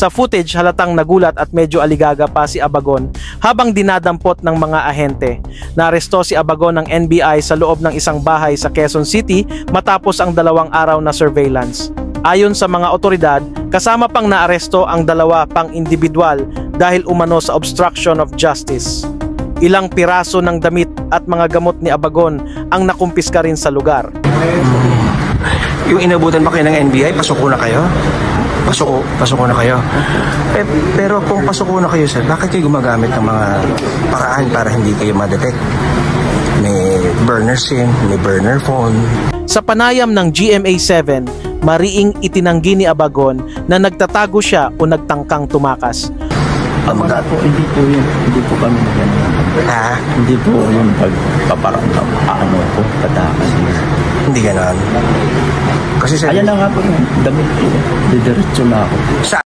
Sa footage, halatang nagulat at medyo aligaga pa si Abagon habang dinadampot ng mga ahente. Naaresto si Abagon ng NBI sa loob ng isang bahay sa Quezon City matapos ang 2 araw na surveillance. Ayon sa mga otoridad, kasama pang naaresto ang 2 pang individual dahil umano sa obstruction of justice. Ilang piraso ng damit at mga gamot ni Abagon ang nakumpiska rin sa lugar. Yung inabutan ba kayo ng NBI, pasok na kayo? Pasok na kayo. Pero kung pasok na kayo, sir, bakit kayo gumagamit ng mga paraan para hindi kayo ma-detect? May burner SIM, may burner phone. Sa panayam ng GMA7, mariing itinanggi ni Abagon na nagtatago siya o nagtangkang tumakas. Hindi po yun. Hindi po kami ganyan. Ha? Hindi po yung pagpaparamdam. Po, patakas. Hindi ganon. Kasi sir, ayan na nga po yung damit ko. Didiretso na ako.